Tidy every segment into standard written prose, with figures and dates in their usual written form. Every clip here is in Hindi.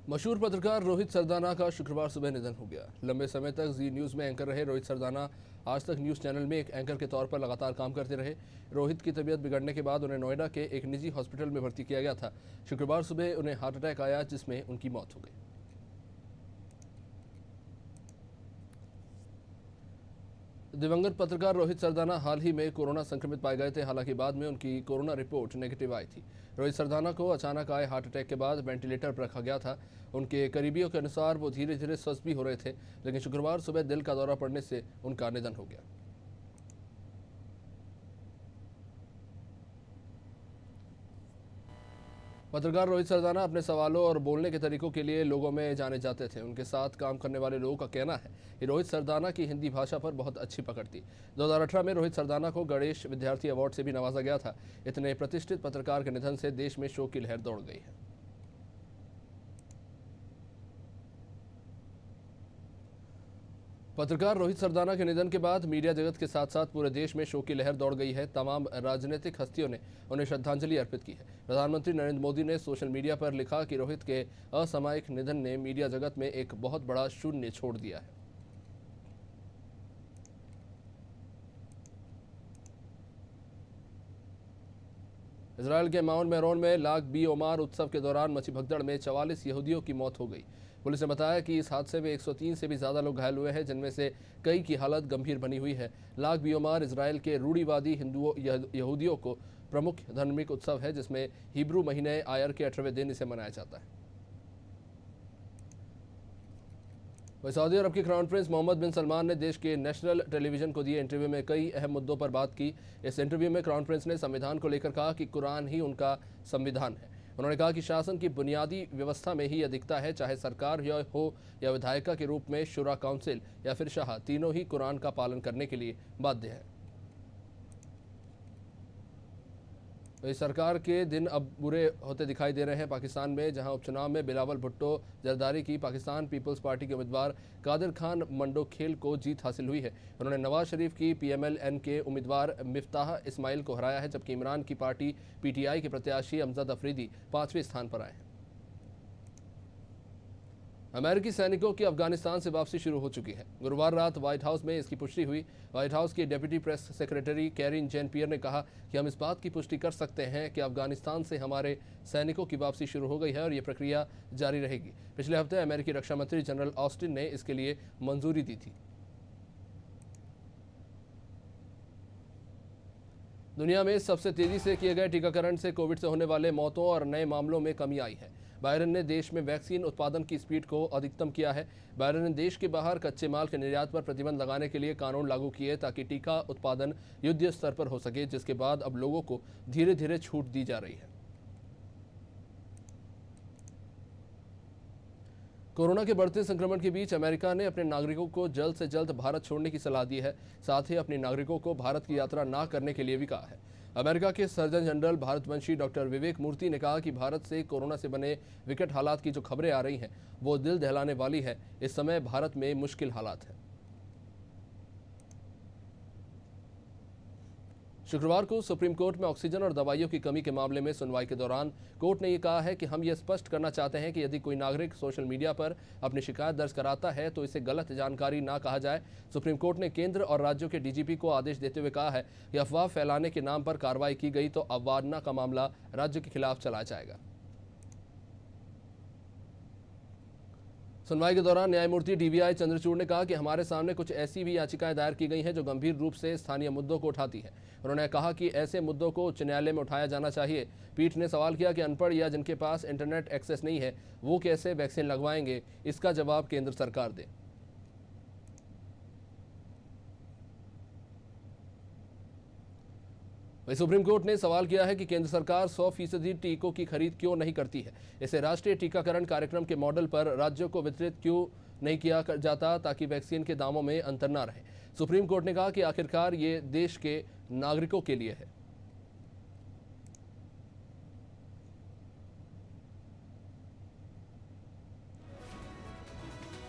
मशहूर पत्रकार रोहित सरदाना का शुक्रवार सुबह निधन हो गया। लंबे समय तक जी न्यूज में एंकर रहे रोहित सरदाना आज तक न्यूज चैनल में एक एंकर के तौर पर लगातार काम करते रहे। रोहित की तबीयत बिगड़ने के बाद उन्हें नोएडा के एक निजी हॉस्पिटल में भर्ती किया गया था। शुक्रवार सुबह उन्हें हार्ट अटैक आया, जिसमें उनकी मौत हो गई। दिवंगत पत्रकार रोहित सरदाना हाल ही में कोरोना संक्रमित पाए गए थे। हालांकि बाद में उनकी कोरोना रिपोर्ट नेगेटिव आई थी। रोहित सरदाना को अचानक आए हार्ट अटैक के बाद वेंटिलेटर पर रखा गया था। उनके करीबियों के अनुसार वो धीरे धीरे स्वस्थ भी हो रहे थे, लेकिन शुक्रवार सुबह दिल का दौरा पड़ने से उनका निधन हो गया। पत्रकार रोहित सरदाना अपने सवालों और बोलने के तरीकों के लिए लोगों में जाने जाते थे। उनके साथ काम करने वाले लोगों का कहना है कि रोहित सरदाना की हिंदी भाषा पर बहुत अच्छी पकड़ थी। 2018 में रोहित सरदाना को गणेश विद्यार्थी अवार्ड से भी नवाजा गया था। इतने प्रतिष्ठित पत्रकार के निधन से देश में शोक की लहर दौड़ गई है। पत्रकार रोहित सरदाना के निधन के बाद मीडिया जगत के साथ साथ पूरे देश में शोक की लहर दौड़ गई है। तमाम राजनीतिक हस्तियों ने उन्हें श्रद्धांजलि अर्पित की है। प्रधानमंत्री नरेंद्र मोदी ने सोशल मीडिया पर लिखा कि रोहित के असामयिक निधन ने मीडिया जगत में एक बहुत बड़ा शून्य छोड़ दिया है। इजराइल के माउंट मेरोन में लाग बी ओमार उत्सव के दौरान मची भगदड़ में 44 यहूदियों की मौत हो गई। पुलिस ने बताया कि इस हादसे में 103 से भी ज्यादा लोग घायल हुए हैं, जिनमें से कई की हालत गंभीर बनी हुई है। लाग बी ओमार इजराइल के रूढ़िवादी हिंदुओं यहूदियों को प्रमुख धार्मिक उत्सव है, जिसमें हिब्रू महीने आयर के 18वें दिन इसे मनाया जाता है। वही सऊदी अरब के क्राउन प्रिंस मोहम्मद बिन सलमान ने देश के नेशनल टेलीविजन को दिए इंटरव्यू में कई अहम मुद्दों पर बात की। इस इंटरव्यू में क्राउन प्रिंस ने संविधान को लेकर कहा कि कुरान ही उनका संविधान है। उन्होंने कहा कि शासन की बुनियादी व्यवस्था में ही यह दिखता है, चाहे सरकार हो या विधायिका के रूप में शुरा काउंसिल या फिर शाह, तीनों ही कुरान का पालन करने के लिए बाध्य है। इस सरकार के दिन अब बुरे होते दिखाई दे रहे हैं पाकिस्तान में, जहां उपचुनाव में बिलावल भुट्टो जरदारी की पाकिस्तान पीपल्स पार्टी के उम्मीदवार कादिर खान मंडोखेल को जीत हासिल हुई है। उन्होंने नवाज शरीफ की PMLN के उम्मीदवार मिफ्ताह इस्माइल को हराया है, जबकि इमरान की पार्टी PTI के प्रत्याशी अमजद अफरीदी 5वें स्थान पर आए हैं। अमेरिकी सैनिकों की अफगानिस्तान से वापसी शुरू हो चुकी है। गुरुवार रात व्हाइट हाउस में इसकी पुष्टि हुई। व्हाइट हाउस की डिप्टी प्रेस सेक्रेटरी कैरिन जेन पियर ने कहा कि हम इस बात की पुष्टि कर सकते हैं कि अफगानिस्तान से हमारे सैनिकों की वापसी शुरू हो गई है और ये प्रक्रिया जारी रहेगी। पिछले हफ्ते अमेरिकी रक्षा मंत्री जनरल ऑस्टिन ने इसके लिए मंजूरी दी थी। दुनिया में सबसे तेजी से किए गए टीकाकरण से कोविड से होने वाले मौतों और नए मामलों में कमी आई है। बाइडेन ने देश में वैक्सीन उत्पादन की स्पीड को अधिकतम किया है। बाइडेन ने देश के बाहर कच्चे माल के निर्यात पर प्रतिबंध लगाने के लिए कानून लागू किए ताकि टीका उत्पादन युद्ध स्तर पर हो सके, जिसके बाद अब लोगों को धीरे धीरे छूट दी जा रही है। कोरोना के बढ़ते संक्रमण के बीच अमेरिका ने अपने नागरिकों को जल्द से जल्द भारत छोड़ने की सलाह दी है। साथ ही अपने नागरिकों को भारत की यात्रा ना करने के लिए भी कहा है। अमेरिका के सर्जन जनरल भारतवंशी डॉक्टर विवेक मूर्ति ने कहा कि भारत से कोरोना से बने विकट हालात की जो खबरें आ रही हैं वो दिल दहलाने वाली है। इस समय भारत में मुश्किल हालात हैं। शुक्रवार को सुप्रीम कोर्ट में ऑक्सीजन और दवाइयों की कमी के मामले में सुनवाई के दौरान कोर्ट ने यह कहा है कि हम यह स्पष्ट करना चाहते हैं कि यदि कोई नागरिक सोशल मीडिया पर अपनी शिकायत दर्ज कराता है तो इसे गलत जानकारी ना कहा जाए। सुप्रीम कोर्ट ने केंद्र और राज्यों के DGP को आदेश देते हुए कहा है कि अफवाह फैलाने के नाम पर कार्रवाई की गई तो अवमानना का मामला राज्य के खिलाफ चलाया जाएगा। सुनवाई के दौरान न्यायमूर्ति DBI चंद्रचूड़ ने कहा कि हमारे सामने कुछ ऐसी भी याचिकाएं दायर की गई हैं जो गंभीर रूप से स्थानीय मुद्दों को उठाती हैं। उन्होंने कहा कि ऐसे मुद्दों को उच्च न्यायालय में उठाया जाना चाहिए। पीठ ने सवाल किया कि अनपढ़ या जिनके पास इंटरनेट एक्सेस नहीं है वो कैसे वैक्सीन लगवाएंगे, इसका जवाब केंद्र सरकार दे। वही सुप्रीम कोर्ट ने सवाल किया है कि केंद्र सरकार 100% टीकों की खरीद क्यों नहीं करती है। इसे राष्ट्रीय टीकाकरण कार्यक्रम के मॉडल पर राज्यों को वितरित क्यों नहीं किया जाता ताकि वैक्सीन के दामों में अंतर न रहे। सुप्रीम कोर्ट ने कहा कि आखिरकार ये देश के नागरिकों के लिए है।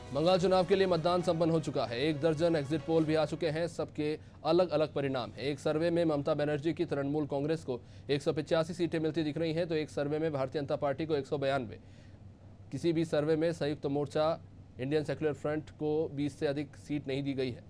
बंगाल चुनाव के लिए मतदान संपन्न हो चुका है। 1 दर्जन एग्जिट पोल भी आ चुके हैं। सबके अलग अलग परिणाम हैं। एक सर्वे में ममता बनर्जी की तृणमूल कांग्रेस को 185 सीटें मिलती दिख रही हैं, तो एक सर्वे में भारतीय जनता पार्टी को 192, किसी भी सर्वे में संयुक्त मोर्चा इंडियन सेक्युलर फ्रंट को 20 से अधिक सीट नहीं दी गई है।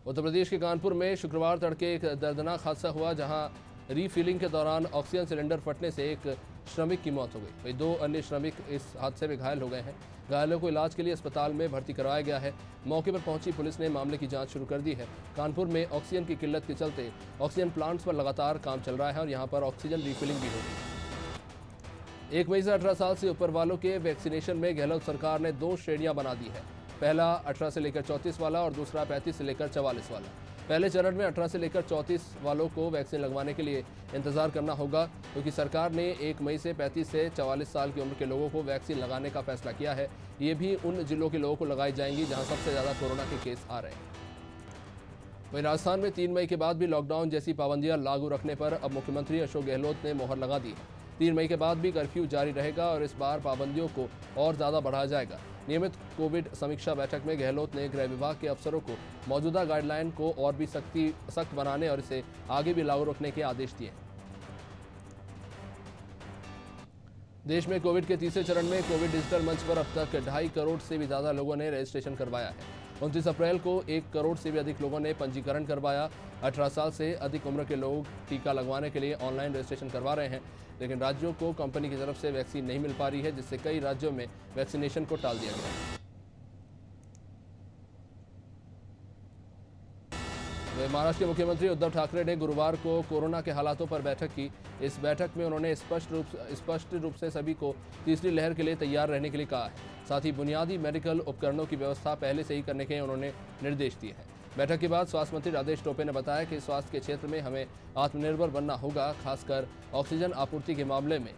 उत्तर प्रदेश के कानपुर में शुक्रवार तड़के एक दर्दनाक हादसा हुआ, जहां रीफिलिंग के दौरान ऑक्सीजन सिलेंडर फटने से एक श्रमिक की मौत हो गई। वहीं 2 अन्य श्रमिक इस हादसे में घायल हो गए हैं। घायलों को इलाज के लिए अस्पताल में भर्ती कराया गया है। मौके पर पहुंची पुलिस ने मामले की जांच शुरू कर दी है। कानपुर में ऑक्सीजन की किल्लत के चलते ऑक्सीजन प्लांट्स पर लगातार काम चल रहा है और यहां पर ऑक्सीजन रीफिलिंग भी होगी। 1 मई से 18 साल से ऊपर वालों के वैक्सीनेशन में गहलोत सरकार ने 2 श्रेणियां बना दी है। पहला 18 से लेकर 34 वाला और दूसरा 35 से लेकर 44 वाला। पहले चरण में 18 से लेकर 34 वालों को वैक्सीन लगवाने के लिए इंतजार करना होगा, क्योंकि सरकार ने 1 मई से 35 से 44 साल की उम्र के लोगों को वैक्सीन लगाने का फैसला किया है। ये भी उन जिलों के लोगों को लगाई जाएंगी जहां सबसे ज़्यादा कोरोना के केस आ रहे हैं। वहीं राजस्थान में 3 मई के बाद भी लॉकडाउन जैसी पाबंदियां लागू रखने पर अब मुख्यमंत्री अशोक गहलोत ने मोहर लगा दी है। 3 मई के बाद भी कर्फ्यू जारी रहेगा और इस बार पाबंदियों को और ज़्यादा बढ़ाया जाएगा। नियमित कोविड समीक्षा बैठक में गहलोत ने गृह विभाग के अफसरों को मौजूदा गाइडलाइन को और भी सख्त बनाने और इसे आगे भी लागू रखने के आदेश दिए। देश में कोविड के तीसरे चरण में कोविड डिजिटल मंच पर अब तक 2.5 करोड़ से भी ज़्यादा लोगों ने रजिस्ट्रेशन करवाया है। 29 अप्रैल को 1 करोड़ से भी अधिक लोगों ने पंजीकरण करवाया। 18 साल से अधिक उम्र के लोग टीका लगवाने के लिए ऑनलाइन रजिस्ट्रेशन करवा रहे हैं, लेकिन राज्यों को कंपनी की तरफ से वैक्सीन नहीं मिल पा रही है, जिससे कई राज्यों में वैक्सीनेशन को टाल दिया गया है। महाराष्ट्र के मुख्यमंत्री उद्धव ठाकरे ने गुरुवार को कोरोना के हालातों पर बैठक की। इस बैठक में उन्होंने स्पष्ट रूप से सभी को तीसरी लहर के लिए तैयार रहने के लिए कहा है। साथ ही बुनियादी मेडिकल उपकरणों की व्यवस्था पहले से ही करने के उन्होंने निर्देश दिए हैं। बैठक के बाद स्वास्थ्य मंत्री राजेश टोपे ने बताया कि स्वास्थ्य के क्षेत्र में हमें आत्मनिर्भर बनना होगा, खासकर ऑक्सीजन आपूर्ति के मामले में।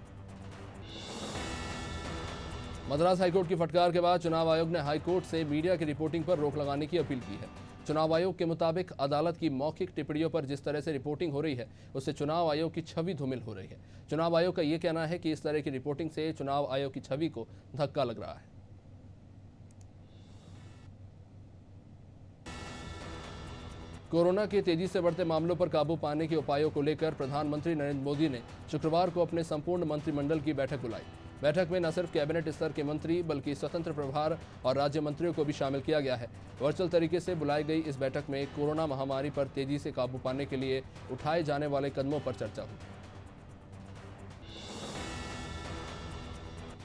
मद्रास हाईकोर्ट की फटकार के बाद चुनाव आयोग ने हाईकोर्ट से मीडिया की रिपोर्टिंग पर रोक लगाने की अपील की है। चुनाव आयोग के मुताबिक अदालत की मौखिक टिप्पणियों पर जिस तरह से रिपोर्टिंग हो रही है, उससे चुनाव आयोग की छवि धूमिल हो रही है। चुनाव आयोग का ये कहना है कि इस तरह की रिपोर्टिंग से चुनाव आयोग की छवि को धक्का लग रहा है। कोरोना के तेजी से बढ़ते मामलों पर काबू पाने के उपायों को लेकर प्रधानमंत्री नरेंद्र मोदी ने शुक्रवार को अपने संपूर्ण मंत्रिमंडल की बैठक बुलाई। बैठक में न सिर्फ कैबिनेट स्तर के मंत्री बल्कि स्वतंत्र प्रभार और राज्य मंत्रियों को भी शामिल किया गया है। वर्चुअल तरीके से बुलाई गई इस बैठक में कोरोना महामारी पर तेजी से काबू पाने के लिए उठाए जाने वाले कदमों पर चर्चा हुई।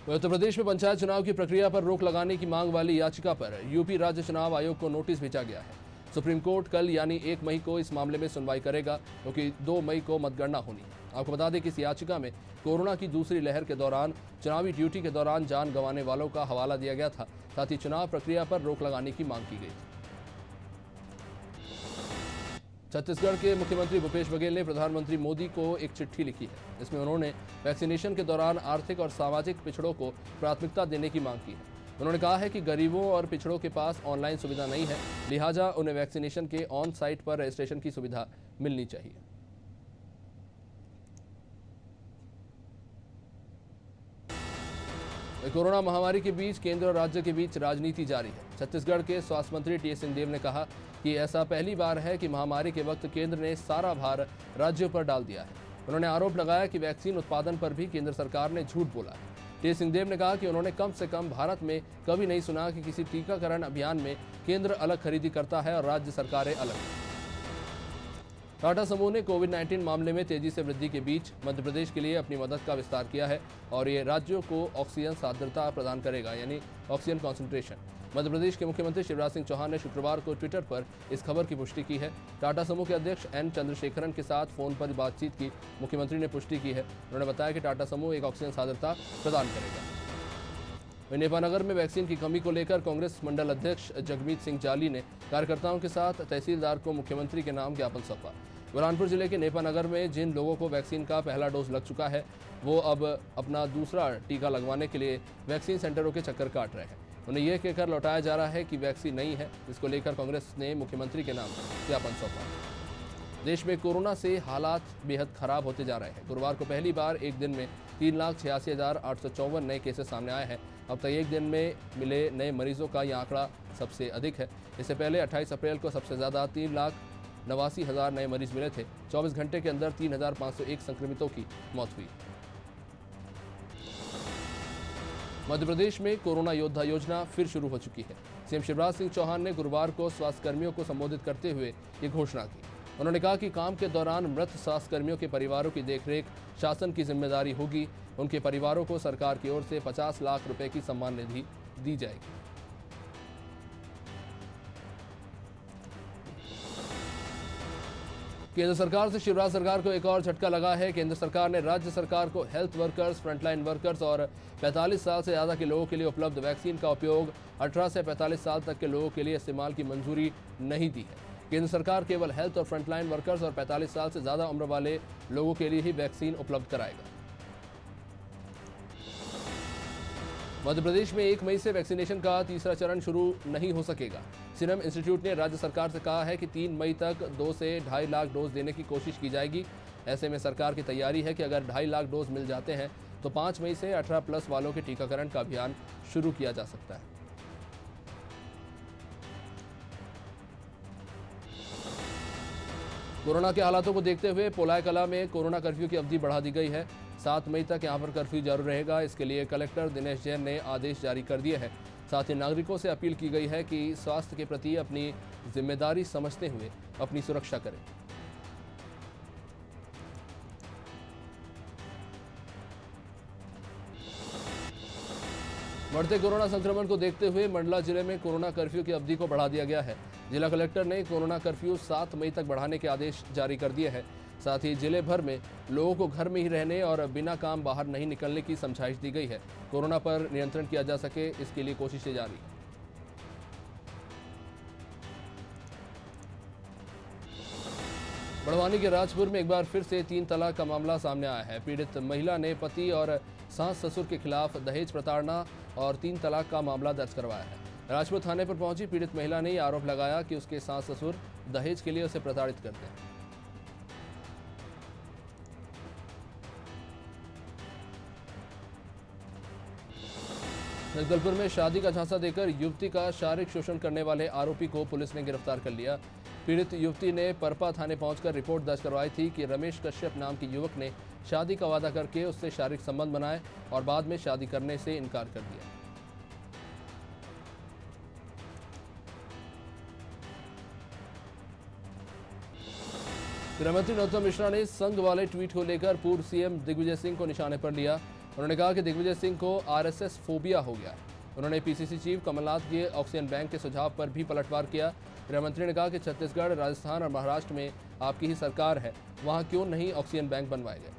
उत्तर प्रदेश में पंचायत चुनाव की प्रक्रिया पर रोक लगाने की मांग वाली याचिका पर यूपी राज्य चुनाव आयोग को नोटिस भेजा गया है। सुप्रीम कोर्ट कल यानी 1 मई को इस मामले में सुनवाई करेगा, क्योंकि 2 मई को मतगणना होनी है। आपको बता दें कि इस याचिका में कोरोना की दूसरी लहर के दौरान चुनावी ड्यूटी के दौरान जान गंवाने वालों का हवाला दिया गया था। साथ ही चुनाव प्रक्रिया पर रोक लगाने की मांग की गई थी। छत्तीसगढ़ के मुख्यमंत्री भूपेश बघेल ने प्रधानमंत्री मोदी को एक चिट्ठी लिखी है। इसमें उन्होंने वैक्सीनेशन के दौरान आर्थिक और सामाजिक पिछड़ों को प्राथमिकता देने की मांग की है। उन्होंने कहा है कि गरीबों और पिछड़ों के पास ऑनलाइन सुविधा नहीं है, लिहाजा उन्हें वैक्सीनेशन के ऑन साइट पर रजिस्ट्रेशन की सुविधा मिलनी चाहिए। कोरोना महामारी के बीच केंद्र और राज्य के बीच राजनीति जारी है। छत्तीसगढ़ के स्वास्थ्य मंत्री टी.एस. सिंहदेव ने कहा कि ऐसा पहली बार है कि महामारी के वक्त केंद्र ने सारा भार राज्यों पर डाल दिया है। उन्होंने आरोप लगाया कि वैक्सीन उत्पादन पर भी केंद्र सरकार ने झूठ बोला है। टी.एस. सिंहदेव ने कहा कि उन्होंने कम से कम भारत में कभी नहीं सुना कि किसी टीकाकरण अभियान में केंद्र अलग खरीदी करता है और राज्य सरकारें अलग। टाटा समूह ने कोविड-19 मामले में तेजी से वृद्धि के बीच मध्य प्रदेश के लिए अपनी मदद का विस्तार किया है और ये राज्यों को ऑक्सीजन सांद्रता प्रदान करेगा, यानी ऑक्सीजन कॉन्सेंट्रेशन। मध्य प्रदेश के मुख्यमंत्री शिवराज सिंह चौहान ने शुक्रवार को ट्विटर पर इस खबर की पुष्टि की है। टाटा समूह के अध्यक्ष एन चंद्रशेखरन के साथ फोन पर बातचीत की मुख्यमंत्री ने पुष्टि की है। उन्होंने बताया कि टाटा समूह एक ऑक्सीजन सांद्रता प्रदान करेगा। नेपानगर में वैक्सीन की कमी को लेकर कांग्रेस मंडल अध्यक्ष जगमीत सिंह जाली ने कार्यकर्ताओं के साथ तहसीलदार को मुख्यमंत्री के नाम ज्ञापन सौंपा। बुरहानपुर जिले के नेपानगर में जिन लोगों को वैक्सीन का पहला डोज लग चुका है, वो अब अपना दूसरा टीका लगवाने के लिए वैक्सीन सेंटरों के चक्कर काट रहे हैं। उन्हें यह कहकर लौटाया जा रहा है कि वैक्सीन नहीं है, जिसको लेकर कांग्रेस ने मुख्यमंत्री के नाम ज्ञापन सौंपा। देश में कोरोना से हालात बेहद खराब होते जा रहे हैं। गुरुवार को पहली बार एक दिन में 3,86,854 नए केसेस सामने आए हैं। अब तक एक दिन में मिले नए मरीजों का यह आंकड़ा सबसे अधिक है। इससे पहले 28 अप्रैल को सबसे ज़्यादा 89,000 नए मरीज मिले थे। 24 घंटे के अंदर 3,501 संक्रमितों की मौत हुई। मध्य प्रदेश में कोरोना योद्धा योजना फिर शुरू हो चुकी है। सीएम शिवराज सिंह चौहान ने गुरुवार को स्वास्थ्यकर्मियों को संबोधित करते हुए ये घोषणा की। उन्होंने कहा कि काम के दौरान मृत स्वास्थ्यकर्मियों के परिवारों की देखरेख शासन की जिम्मेदारी होगी। उनके परिवारों को सरकार की ओर से 50 लाख रुपए की सम्मान निधि दी जाएगी। केंद्र सरकार से शिवराज सरकार को एक और झटका लगा है। केंद्र सरकार ने राज्य सरकार को हेल्थ वर्कर्स, फ्रंटलाइन वर्कर्स और 45 साल से ज़्यादा के लोगों के लिए उपलब्ध वैक्सीन का उपयोग 18 से 45 साल तक के लोगों के लिए इस्तेमाल की मंजूरी नहीं दी है। केंद्र सरकार केवल हेल्थ और फ्रंटलाइन वर्कर्स और 45 साल से ज़्यादा उम्र वाले लोगों के लिए ही वैक्सीन उपलब्ध कराएगा। मध्य प्रदेश में 1 मई से वैक्सीनेशन का तीसरा चरण शुरू नहीं हो सकेगा। सीरम इंस्टीट्यूट ने राज्य सरकार से कहा है कि 3 मई तक 2 से 2.5 लाख डोज देने की कोशिश की जाएगी। ऐसे में सरकार की तैयारी है कि अगर 2.5 लाख डोज मिल जाते हैं तो 5 मई से 18+ वालों के टीकाकरण का अभियान शुरू किया जा सकता है। कोरोना के हालातों को देखते हुए पोलाय कला में कोरोना कर्फ्यू की अवधि बढ़ा दी गई है। 7 मई तक यहां पर कर्फ्यू जारी रहेगा। इसके लिए कलेक्टर दिनेश जैन ने आदेश जारी कर दिए हैं। साथ ही नागरिकों से अपील की गई है कि स्वास्थ्य के प्रति अपनी जिम्मेदारी समझते हुए अपनी सुरक्षा करें। बढ़ते कोरोना संक्रमण को देखते हुए मंडला जिले में कोरोना कर्फ्यू की अवधि को बढ़ा दिया गया है। जिला कलेक्टर ने कोरोना कर्फ्यू 7 मई तक बढ़ाने के आदेश जारी कर दिए हैं। साथ ही जिले भर में लोगों को घर में ही रहने और बिना काम बाहर नहीं निकलने की समझाइश दी गई है। कोरोना पर नियंत्रण किया जा सके, इसके लिए कोशिशें जारी हैं। बड़वानी के राजपुर में एक बार फिर से 3 तलाक का मामला सामने आया है। पीड़ित महिला ने पति और सास ससुर के खिलाफ दहेज प्रताड़ना और 3 तलाक का मामला दर्ज करवाया है। राजपुर थाने पर पहुंची पीड़ित महिला ने आरोप लगाया कि उसके सास ससुर दहेज के लिए उसे प्रताड़ित करते हैं। जगदलपुर में शादी का झांसा देकर युवती का शारीरिक शोषण करने वाले आरोपी को पुलिस ने गिरफ्तार कर लिया। पीड़ित युवती ने परपा थाने पहुंचकर रिपोर्ट दर्ज करवाई थी कि रमेश कश्यप नाम के युवक ने शादी का वादा करके उससे शारीरिक संबंध बनाए और बाद में शादी करने से इनकार कर दिया। गृहमंत्री नरोत्तम मिश्रा ने संघ वाले ट्वीट को लेकर पूर्व सीएम दिग्विजय सिंह को निशाने पर लिया। उन्होंने कहा कि दिग्विजय सिंह को आरएसएस फोबिया हो गया। उन्होंने पीसीसी चीफ कमलनाथ के ऑक्सीजन बैंक के सुझाव पर भी पलटवार किया। गृहमंत्री ने कहा कि छत्तीसगढ़, राजस्थान और महाराष्ट्र में आपकी ही सरकार है, वहां क्यों नहीं ऑक्सीजन बैंक बनवाए गए।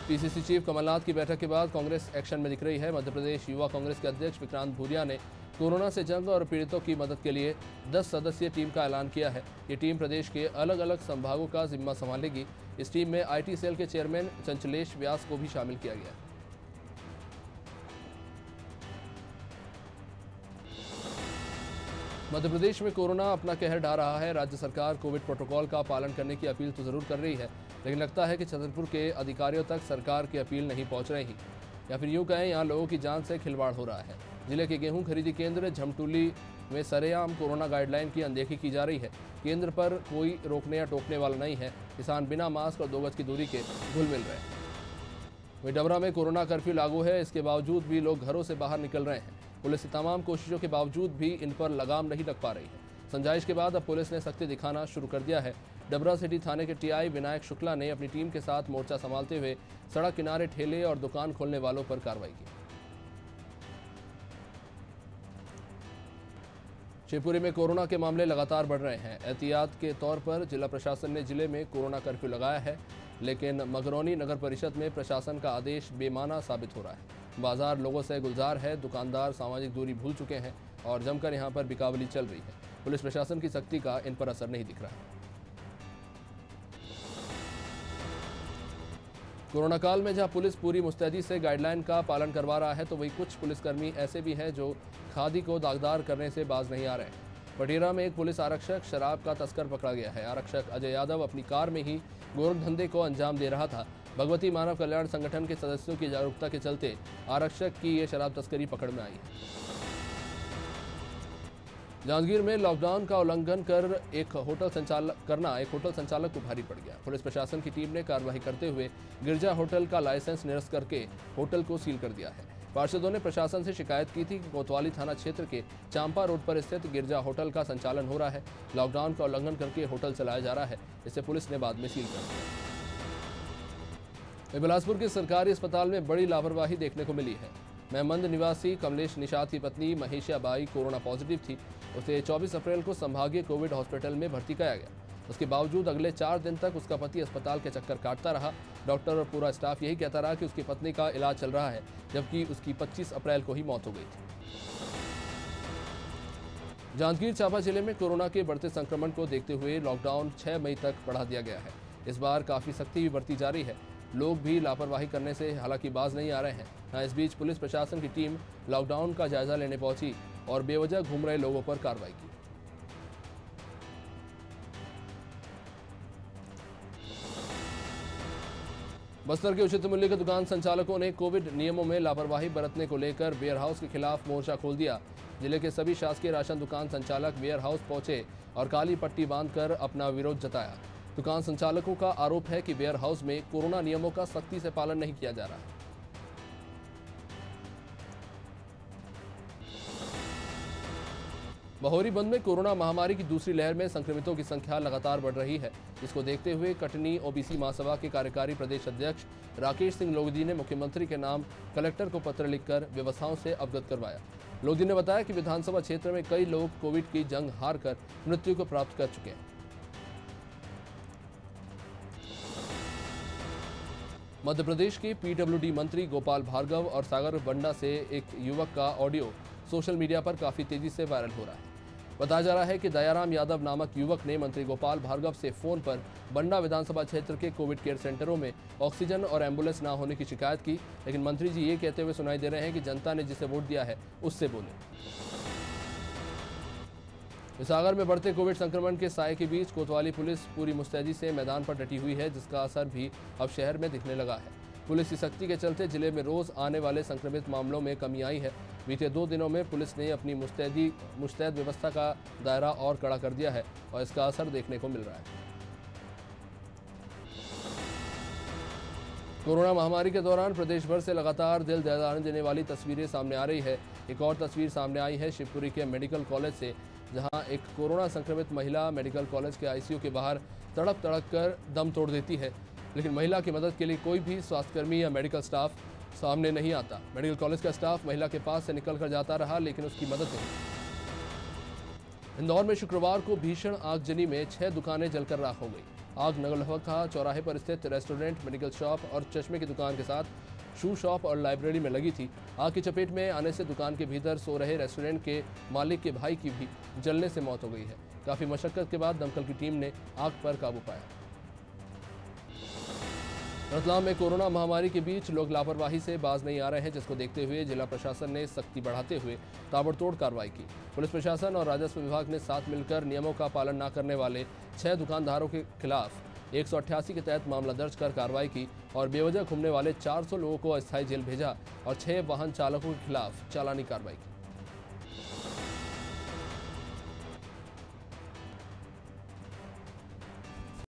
पीसीसी चीफ कमलनाथ की बैठक के बाद कांग्रेस एक्शन में दिख रही है। मध्य प्रदेश युवा कांग्रेस के अध्यक्ष विक्रांत भूरिया ने कोरोना से जंग और पीड़ितों की मदद के लिए 10 सदस्यीय टीम का ऐलान किया है। ये टीम प्रदेश के अलग अलग संभागों का जिम्मा संभालेगी। इस टीम में आईटी सेल के चेयरमैन चंचलेश व्यास को भी शामिल किया गया है। मध्य प्रदेश में कोरोना अपना कहर ढा रहा है। राज्य सरकार कोविड प्रोटोकॉल का पालन करने की अपील तो जरूर कर रही है, लेकिन लगता है कि छतरपुर के अधिकारियों तक सरकार की अपील नहीं पहुंच रही, या फिर यूं कहें यहाँ लोगों की जान से खिलवाड़ हो रहा है। जिले के गेहूं खरीदी केंद्र झमटुली में सरेआम कोरोना गाइडलाइन की अनदेखी की जा रही है। केंद्र पर कोई रोकने या टोकने वाला नहीं है। किसान बिना मास्क और 2 गज की दूरी के घुल मिल रहे हैं। वहीं डबरा में कोरोना कर्फ्यू लागू है, इसके बावजूद भी लोग घरों से बाहर निकल रहे हैं। पुलिस की तमाम कोशिशों के बावजूद भी इन पर लगाम नहीं लग पा रही है। समझाइश के बाद अब पुलिस ने सख्ती दिखाना शुरू कर दिया है। डबरा सिटी थाने के टीआई विनायक शुक्ला ने अपनी टीम के साथ मोर्चा संभालते हुए सड़क किनारे ठेले और दुकान खोलने वालों पर कार्रवाई की। शिवपुरी में कोरोना के मामले लगातार बढ़ रहे हैं। एहतियात के तौर पर जिला प्रशासन ने जिले में कोरोना कर्फ्यू लगाया है, लेकिन मगरौनी नगर परिषद में प्रशासन का आदेश बेमाना साबित हो रहा है। बाजार लोगों से गुलजार है, दुकानदार सामाजिक दूरी भूल चुके हैं और जमकर यहां पर बिकावली चल रही है। पुलिस प्रशासन की सख्ती का इन पर असर नहीं दिख रहा है। कोरोना काल में जहां पुलिस पूरी मुस्तैदी से गाइडलाइन का पालन करवा रहा है, तो वहीं कुछ पुलिसकर्मी ऐसे भी हैं जो खादी को दागदार करने से बाज नहीं आ रहे हैं। पटियाला में एक पुलिस आरक्षक शराब का तस्कर पकड़ा गया है। आरक्षक अजय यादव अपनी कार में ही गोरख धंधे को अंजाम दे रहा था। भगवती मानव कल्याण संगठन के सदस्यों की जागरूकता के चलते आरक्षक की ये शराब तस्करी पकड़ में आई है। जांजगीर में लॉकडाउन का उल्लंघन कर एक होटल संचालक को भारी पड़ गया। पुलिस प्रशासन की टीम ने कार्रवाई करते हुए गिरजा होटल का लाइसेंस निरस्त करके होटल को सील कर दिया है। पार्षदों ने प्रशासन से शिकायत की थी कि कोतवाली थाना क्षेत्र के चांपा रोड पर स्थित गिरजा होटल का संचालन हो रहा है। लॉकडाउन का उल्लंघन करके होटल चलाया जा रहा है, इसे पुलिस ने बाद में सील कर दिया। बिलासपुर के सरकारी अस्पताल में बड़ी लापरवाही देखने को मिली है। मेहमंद निवासी कमलेश निषाद की पत्नी महेशिया बाई कोरोना पॉजिटिव थी। उसे 24 अप्रैल को संभागीय कोविड हॉस्पिटल में भर्ती कराया गया। उसके बावजूद अगले 4 दिन तक उसका पति अस्पताल के चक्कर काटता रहा। डॉक्टर और पूरा स्टाफ यही कहता रहा कि उसकी पत्नी का इलाज चल रहा है, जबकि उसकी 25 अप्रैल को ही मौत हो गई थी। जांजगीर चांपा जिले में कोरोना के बढ़ते संक्रमण को देखते हुए लॉकडाउन 6 मई तक बढ़ा दिया गया है। इस बार काफी सख्ती भी बरती जा रही है। लोग भी लापरवाही करने से हालांकि बाज नहीं आ रहे हैं। इस बीच पुलिस प्रशासन की टीम लॉकडाउन का जायजा लेने पहुंची और बेवजह घूम रहे लोगों पर कार्रवाई की। बस्तर के उचित मूल्य के दुकान संचालकों ने कोविड नियमों में लापरवाही बरतने को लेकर वेयर हाउस के खिलाफ मोर्चा खोल दिया। जिले के सभी शासकीय राशन दुकान संचालक वेयर हाउस पहुंचे और काली पट्टी बांधकर अपना विरोध जताया। दुकान संचालकों का आरोप है कि वेयर हाउस में कोरोना नियमों का सख्ती से पालन नहीं किया जा रहा है। बहोरी बंद में कोरोना महामारी की दूसरी लहर में संक्रमितों की संख्या लगातार बढ़ रही है। इसको देखते हुए कटनी ओबीसी महासभा के कार्यकारी प्रदेश अध्यक्ष राकेश सिंह लोधी ने मुख्यमंत्री के नाम कलेक्टर को पत्र लिखकर व्यवस्थाओं से अवगत करवाया। लोधी ने बताया कि विधानसभा क्षेत्र में कई लोग कोविड की जंग हारकर मृत्यु को प्राप्त कर चुके हैं। मध्य प्रदेश के पीडब्ल्यूडी मंत्री गोपाल भार्गव और सागर बंडा से एक युवक का ऑडियो सोशल मीडिया पर काफी तेजी से वायरल हो रहा है। बताया जा रहा है कि दयाराम यादव नामक युवक ने मंत्री गोपाल भार्गव से फोन पर बंडा विधानसभा क्षेत्र के कोविड केयर सेंटरों में ऑक्सीजन और एम्बुलेंस न होने की शिकायत की, लेकिन मंत्री जी ये कहते हुए सुनाई दे रहे हैं कि जनता ने जिसे वोट दिया है उससे बोले। सागर में बढ़ते कोविड संक्रमण के साए के बीच कोतवाली पुलिस पूरी मुस्तैदी से मैदान पर डटी हुई है, जिसका असर भी अब शहर में दिखने लगा है। पुलिस की सख्ती के चलते जिले में रोज आने वाले संक्रमित मामलों में कमी आई है। बीते 2 दिनों में पुलिस ने अपनी मुस्तैद व्यवस्था का दायरा और कड़ा कर दिया है और इसका असर देखने को मिल रहा है। कोरोना महामारी के दौरान प्रदेश भर से लगातार दिल दहलाने देने वाली तस्वीरें सामने आ रही है। एक और तस्वीर सामने आई है शिवपुरी के मेडिकल कॉलेज से, जहां एक कोरोना संक्रमित महिला मेडिकल कॉलेज के आईसीयू के बाहर तड़प कर दम तोड़ देती है, लेकिन महिला की मदद के लिए कोई भी स्वास्थ्यकर्मी या मेडिकल स्टाफ सामने नहीं आता। मेडिकल कॉलेज का स्टाफ महिला के पास से निकल कर जाता रहा, लेकिन उसकी मदद नहीं। इंदौर में शुक्रवार को भीषण आगजनी में 6 दुकानें जलकर राख हो गई। आग नगलहका चौराहे पर स्थित रेस्टोरेंट, मेडिकल शॉप और चश्मे की दुकान के साथ शू शॉप और लाइब्रेरी में लगी थी। आग की चपेट में आने से दुकान के भीतर सो रहे रेस्टोरेंट के मालिक के भाई की भी जलने से मौत हो गई है। काफी मशक्कत के बाद दमकल की टीम ने आग पर काबू पाया। रतलाम में कोरोना महामारी के बीच लोग लापरवाही से बाज नहीं आ रहे हैं, जिसको देखते हुए जिला प्रशासन ने सख्ती बढ़ाते हुए ताबड़तोड़ कार्रवाई की। पुलिस प्रशासन और राजस्व विभाग ने साथ मिलकर नियमों का पालन न करने वाले 6 दुकानदारों के खिलाफ 188 के तहत मामला दर्ज कर कार्रवाई की और बेवजह घूमने वाले 400 लोगों को अस्थायी जेल भेजा और 6 वाहन चालकों के खिलाफ चालानी कार्रवाई की।